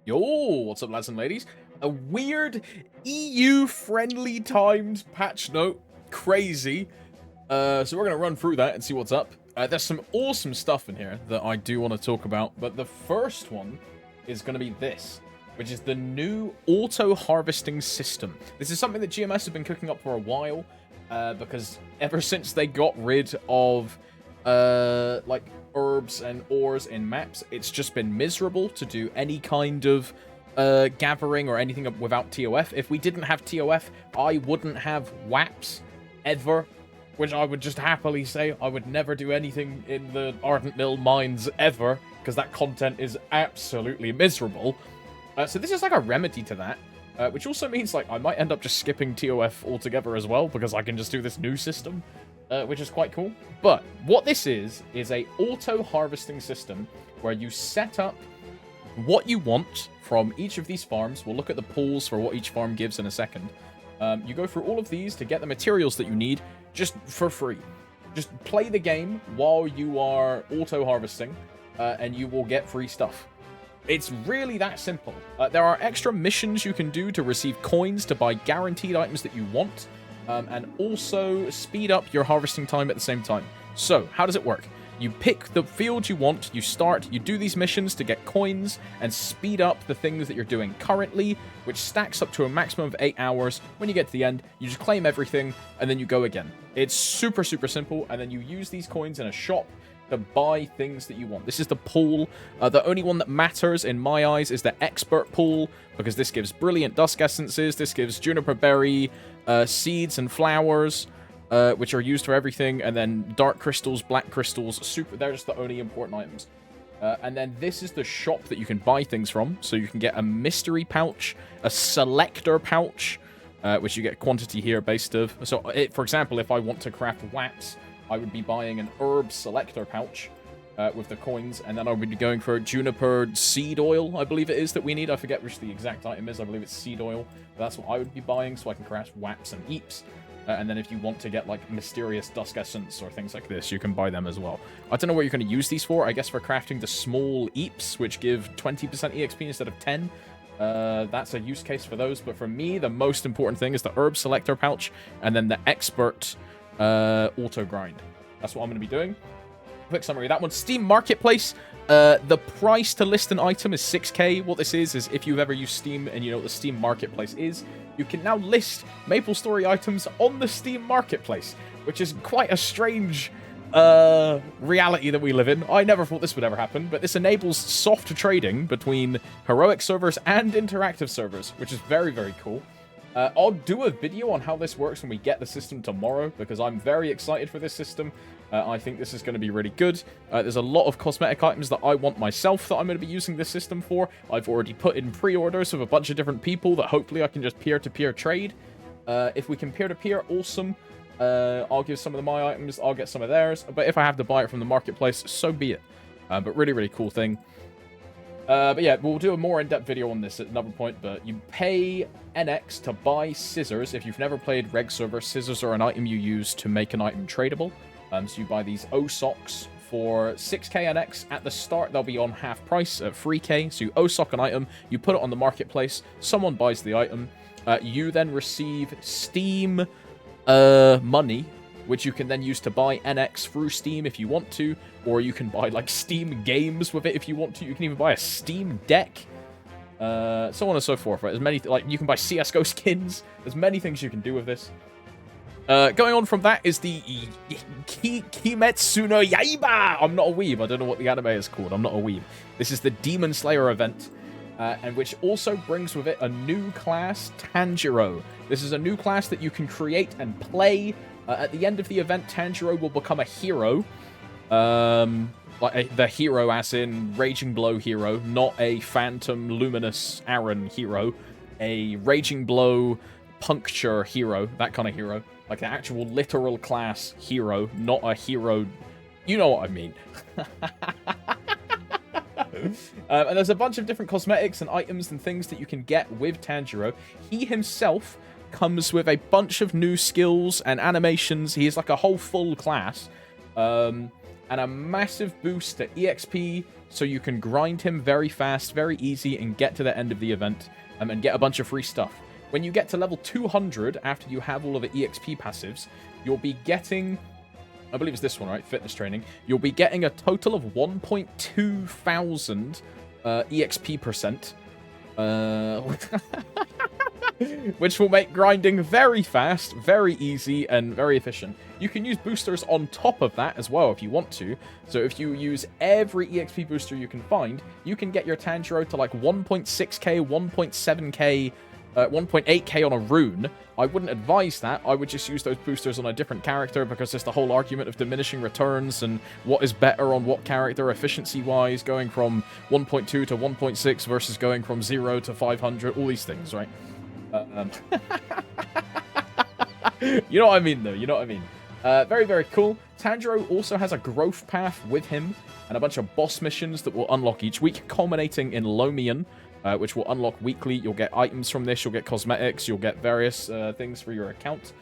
Yo, what's up, lads and ladies? A weird EU-friendly timed patch note. Crazy. So we're going to run through that and see what's up. There's some awesome stuff in here that I do want to talk about, but the first one is going to be this, which is the new auto-harvesting system. This is something that GMS has been cooking up for a while, because ever since they got rid of like herbs and ores in maps, it's just been miserable to do any kind of gathering or anything without TOF. If we didn't have TOF, I wouldn't have WAPs ever, which I would just happily say I would never do anything in the Ardent Mill mines ever, because that content is absolutely miserable. So this is like a remedy to that, which also means like I might end up just skipping TOF altogether as well, because I can just do this new system. Which is quite cool. But what this is a auto-harvesting system where you set up what you want from each of these farms. We'll look at the pools for what each farm gives in a second. You go through all of these to get the materials that you need just for free. Just play the game while you are auto-harvesting, and you will get free stuff. It's really that simple. There are extra missions you can do to receive coins to buy guaranteed items that you want. And also speed up your harvesting time at the same time. So, how does it work? You pick the field you want, you start, you do these missions to get coins, and speed up the things that you're doing currently, which stacks up to a maximum of 8 hours. When you get to the end, you just claim everything, and then you go again. It's super, super simple, and then you use these coins in a shop to buy things that you want. This is the pool. The only one that matters in my eyes is the expert pool, because this gives brilliant dusk essences, this gives juniper berry, seeds and flowers, which are used for everything, and then dark crystals, black crystals, they're just the only important items. And then this is the shop that you can buy things from, so you can get a mystery pouch, a selector pouch, which you get quantity here based of. So, for example, if I want to craft wax, I would be buying an herb selector pouch with the coins, and then I would be going for juniper seed oil, I believe it is, that we need. I forget which the exact item is. I believe it's seed oil. But that's what I would be buying, so I can craft wax and eeps. And then if you want to get, like, mysterious dusk essence or things like this, you can buy them as well. I don't know what you're going to use these for. I guess for crafting the small eeps, which give 20% EXP instead of 10. That's a use case for those. But for me, the most important thing is the herb selector pouch, and then the expert auto grind. That's what I'm going to be doing. Quick summary of that one. Steam Marketplace. The price to list an item is 6k. What this is if you've ever used Steam and you know what the Steam Marketplace is, you can now list MapleStory items on the Steam Marketplace, which is quite a strange reality that we live in. I never thought this would ever happen, but this enables soft trading between heroic servers and interactive servers, which is very, very cool. I'll do a video on how this works when we get the system tomorrow, because I'm very excited for this system. I think this is going to be really good. There's a lot of cosmetic items that I want myself that I'm going to be using this system for. I've already put in pre-orders with a bunch of different people that hopefully I can just peer-to-peer trade. If we can peer-to-peer, awesome. I'll give some of my items, I'll get some of theirs. But if I have to buy it from the marketplace, so be it. But really, really cool thing. But yeah, we'll do a more in-depth video on this at another point, but you pay NX to buy scissors. If you've never played Reg Server, scissors are an item you use to make an item tradable. So you buy these O socks for 6k NX. At the start, they'll be on half price at 3k. So you O sock an item, you put it on the marketplace, someone buys the item. You then receive Steam money, which you can then use to buy NX through Steam if you want to, or you can buy, like, Steam games with it if you want to. You can even buy a Steam deck, so on and so forth, right? There's many, like, you can buy CSGO skins. There's many things you can do with this. Going on from that is the Kimetsu no Yaiba! I'm not a weeb. I don't know what the anime is called. I'm not a weeb. This is the Demon Slayer event, and which also brings with it a new class, Tanjiro. This is a new class that you can create and play. At the end of the event, Tanjiro will become a hero. The hero as in Raging Blow hero, not a Phantom Luminous Aaron hero. A Raging Blow Puncture hero, that kind of hero. Like an actual literal class hero, not a hero... You know what I mean. And there's a bunch of different cosmetics and items and things that you can get with Tanjiro. He himself comes with a bunch of new skills and animations. He is like a whole full class. and a massive boost to EXP, so you can grind him very fast, very easy, and get to the end of the event, and get a bunch of free stuff. When you get to level 200, after you have all of the EXP passives, you'll be getting, I believe it's this one, right? Fitness training. You'll be getting a total of 1.2 thousand EXP percent. Which will make grinding very fast, very easy, and very efficient. You can use boosters on top of that as well if you want to. So if you use every EXP booster you can find, you can get your Tanjiro to like 1.6k, 1.7k, 1.8k on a rune. I wouldn't advise that. I would just use those boosters on a different character, because there's the whole argument of diminishing returns and what is better on what character efficiency-wise, going from 1.2 to 1.6 versus going from 0 to 500, all these things, right? You know what I mean, though. You know what I mean. Very, very cool. Tanjiro also has a growth path with him and a bunch of boss missions that will unlock each week, culminating in Lomian, which will unlock weekly. You'll get items from this. You'll get cosmetics. You'll get various things for your account.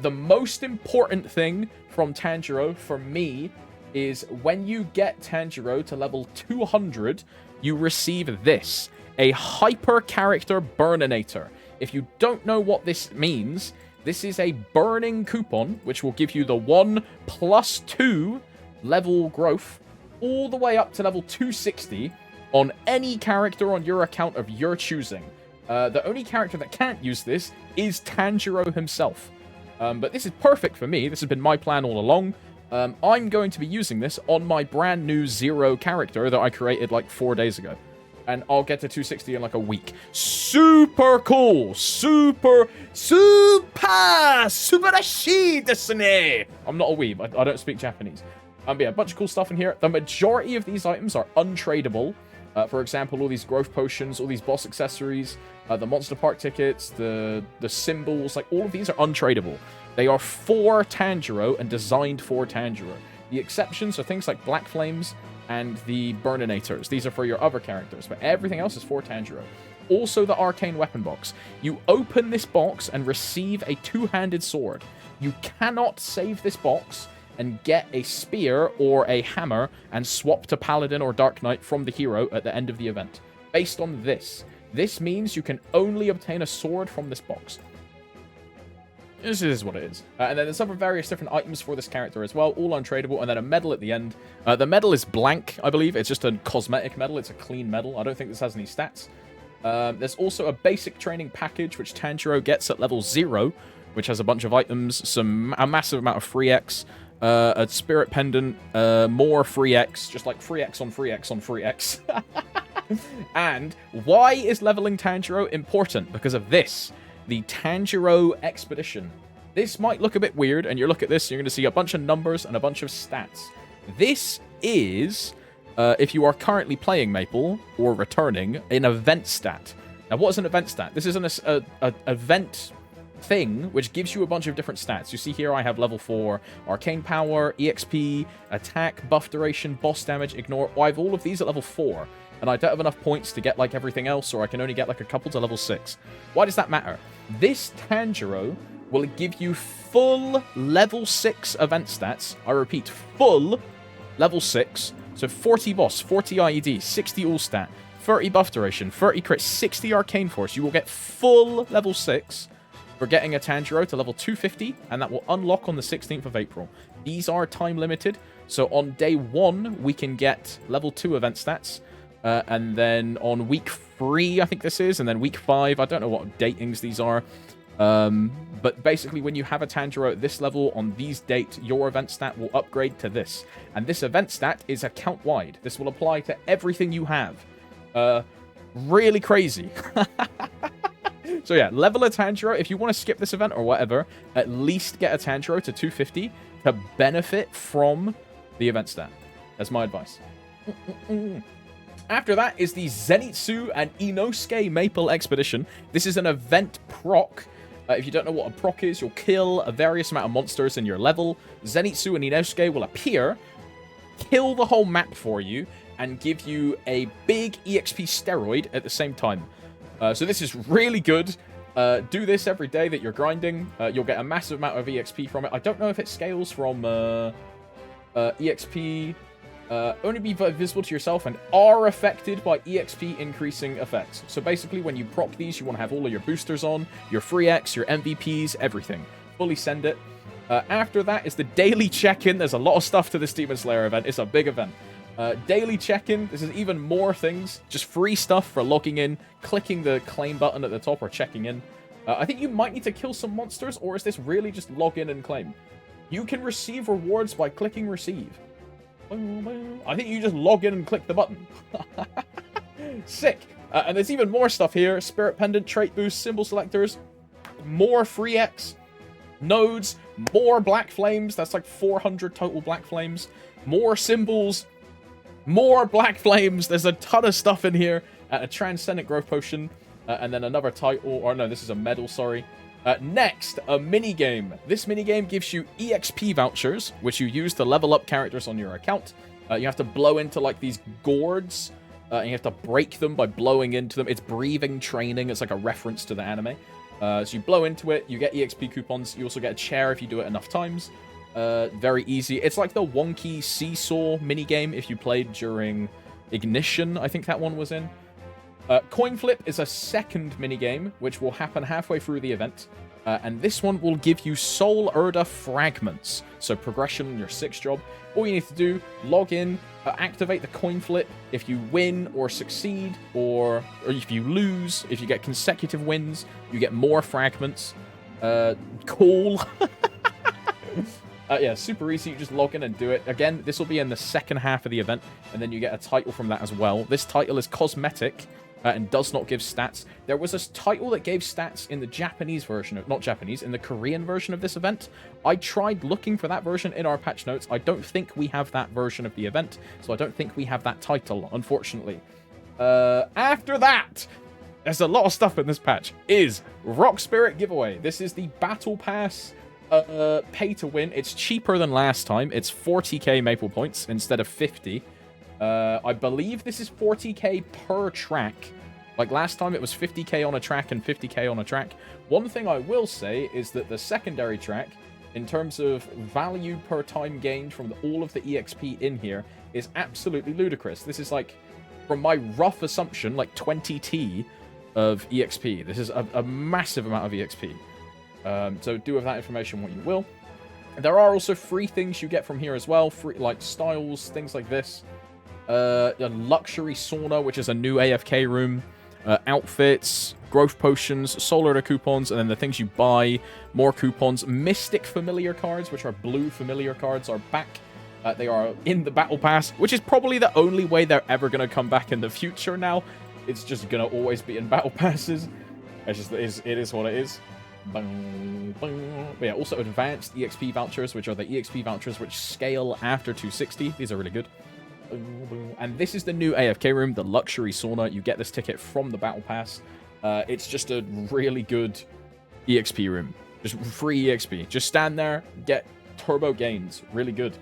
The most important thing from Tanjiro, for me, is when you get Tanjiro to level 200, you receive this, a Hyper Character Burninator. If you don't know what this means, this is a burning coupon, which will give you the 1+2 level growth all the way up to level 260 on any character on your account of your choosing. The only character that can't use this is Tanjiro himself. But this is perfect for me. This has been my plan all along. I'm going to be using this on my brand new 0 character that I created like 4 days ago. And I'll get to 260 in like a week. Super cool. Super rashi desu. I'm not a weeb. I don't speak Japanese. But yeah, a bunch of cool stuff in here. The majority of these items are untradeable. For example, all these growth potions, all these boss accessories, the monster park tickets, the symbols, like all of these are untradeable. They are for Tanjiro and designed for Tanjiro. The exceptions are things like Black Flames and the Burninators. These are for your other characters, but everything else is for Tanjiro. Also, the Arcane Weapon Box. You open this box and receive a two-handed sword. You cannot save this box and get a spear or a hammer and swap to Paladin or Dark Knight from the hero at the end of the event. Based on this, this means you can only obtain a sword from this box. This is what it is. And then there's other various different items for this character as well, all untradeable, and then a medal at the end. The medal is blank, I believe. It's just a cosmetic medal. It's a clean medal. I don't think this has any stats. There's also a basic training package, which Tanjiro gets at level 0, which has a bunch of items, a massive amount of free X, a spirit pendant, more free X, just like free X on free X on free X. And why is leveling Tanjiro important? Because of this. The Tanjiro Expedition. This might look a bit weird, and you look at this, you're going to see a bunch of numbers and a bunch of stats. This is, if you are currently playing Maple, or returning, an event stat. Now, what is an event stat? This is an event thing, which gives you a bunch of different stats. You see here I have level 4 Arcane Power, EXP, Attack, Buff Duration, Boss Damage, Ignore. I have all of these at level 4. And I don't have enough points to get like everything else, or I can only get like a couple to level 6. Why does that matter? This Tanjiro will give you full level 6 event stats. I repeat, full level 6. So 40 boss, 40 IED, 60 all stat, 30 buff duration, 30 crit, 60 arcane force. You will get full level 6 for getting a Tanjiro to level 250, and that will unlock on the 16th of April. These are time limited. So on day 1, we can get level 2 event stats. And then on week 3, I think this is, and then week 5, I don't know what datings these are. But basically, when you have a Tanjiro at this level on these dates, your event stat will upgrade to this. And this event stat is account-wide. This will apply to everything you have. Really crazy. So yeah, level a Tanjiro. If you want to skip this event or whatever, at least get a Tanjiro to 250 to benefit from the event stat. That's my advice. After that is the Zenitsu and Inosuke Maple Expedition. This is an event proc. If you don't know what a proc is, you'll kill a various amount of monsters in your level. Zenitsu and Inosuke will appear, kill the whole map for you, and give you a big EXP steroid at the same time. So this is really good. Do this every day that you're grinding. You'll get a massive amount of EXP from it. I don't know if it scales from EXP only be visible to yourself and are affected by EXP increasing effects. So basically, when you proc these, you want to have all of your boosters on, your free X, your MVPs, everything. Fully send it. After that is the daily check-in. There's a lot of stuff to this Demon Slayer event. It's a big event. Daily check-in. This is even more things. Just free stuff for logging in, clicking the claim button at the top, or checking in. I think you might need to kill some monsters, or is this really just log in and claim? You can receive rewards by clicking receive. I think you just log in and click the button. Sick. And there's even more stuff here. Spirit Pendant, Trait Boost, Symbol Selectors, more free X, nodes, more Black Flames. That's like 400 total Black Flames. More symbols, more Black Flames. There's a ton of stuff in here. A Transcendent Growth Potion. And then another title, or no, this is a medal, sorry. Next, a minigame. This minigame gives you EXP vouchers, which you use to level up characters on your account. You have to blow into, like, these gourds, and you have to break them by blowing into them. It's breathing training. It's like a reference to the anime. So you blow into it, you get EXP coupons. You also get a chair if you do it enough times. Very easy. It's like the wonky seesaw minigame if you played during Ignition, I think that one was in. Coin Flip is a second minigame, which will happen halfway through the event. And this one will give you Soul Urda Fragments. So progression in your 6th job. All you need to do, log in, activate the Coin Flip. If you win or succeed, or if you lose, if you get consecutive wins, you get more fragments. Cool. Yeah, super easy. You just log in and do it. Again, this will be in the second half of the event, and then you get a title from that as well. This title is cosmetic. And does not give stats. There was a title that gave stats in the Japanese version of, not Japanese, in the Korean version of this event. I tried looking for that version in our patch notes. I don't think we have that version of the event, so I don't think we have that title, unfortunately. After that, there's a lot of stuff in this patch, is Rock Spirit Giveaway. This is the Battle Pass pay to win. It's cheaper than last time. It's 40k Maple points instead of 50. I believe this is 40k per track. Like last time it was 50k on a track and 50k on a track. One thing I will say is that the secondary track, in terms of value per time gained from all of the EXP in here, is absolutely ludicrous. This is like, from my rough assumption, like 20t of EXP. This is a massive amount of EXP. So do with that information what you will. There are also free things you get from here as well. Free, like styles, things like this. A luxury sauna, which is a new AFK room. Outfits, growth potions, solar coupons, and then the things you buy, more coupons. Mystic familiar cards, which are blue familiar cards, are back. They are in the Battle Pass, which is probably the only way they're ever going to come back in the future now. It's just going to always be in Battle Passes. It is what it is. But yeah, also advanced EXP vouchers, which are the EXP vouchers which scale after 260. These are really good. And this is the new AFK room, the luxury sauna. You get this ticket from the Battle Pass. It's just a really good EXP room. Just free EXP. Just stand there, get turbo gains. Really good.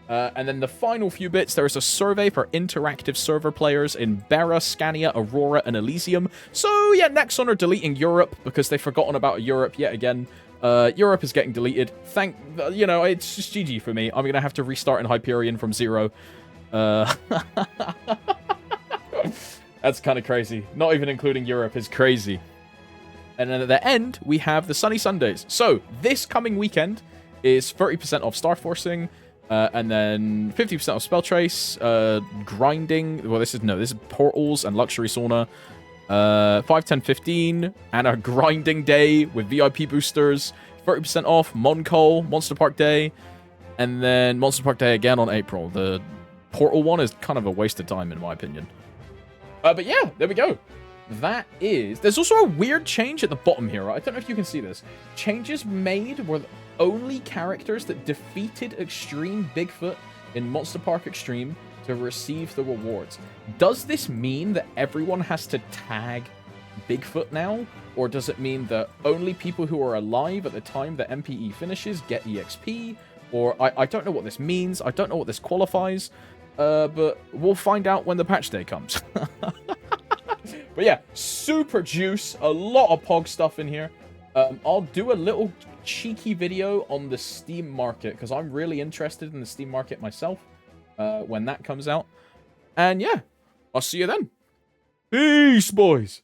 And then the final few bits, there's a survey for interactive server players in Bera, Scania, Aurora, and Elysium. So yeah, Nexon are deleting Europe because they've forgotten about Europe yet again. Europe is getting deleted. It's just GG for me. I'm going to have to restart in Hyperion from 0. That's kind of crazy. Not even including Europe is crazy. And then at the end, we have the Sunny Sundays. So this coming weekend is 30% off Star Forcing, and then 50% off Spell Trace, grinding. Well, this is Portals and Luxury Sauna. 5, 10, 15, and a grinding day with VIP boosters. 30% off Moncol, Monster Park Day, and then Monster Park Day again on April. The Portal one is kind of a waste of time, in my opinion. But yeah, there we go. There's also a weird change at the bottom here, right? I don't know if you can see this. Changes made were only characters that defeated Extreme Bigfoot in Monster Park Extreme to receive the rewards. Does this mean that everyone has to tag Bigfoot now? Or does it mean that only people who are alive at the time that MPE finishes get EXP? Or I don't know what this means. I don't know what this qualifies. But we'll find out when the patch day comes. But yeah, super juice. A lot of Pog stuff in here. I'll do a little cheeky video on the Steam market, because I'm really interested in the Steam market myself when that comes out. And yeah, I'll see you then. Peace, boys.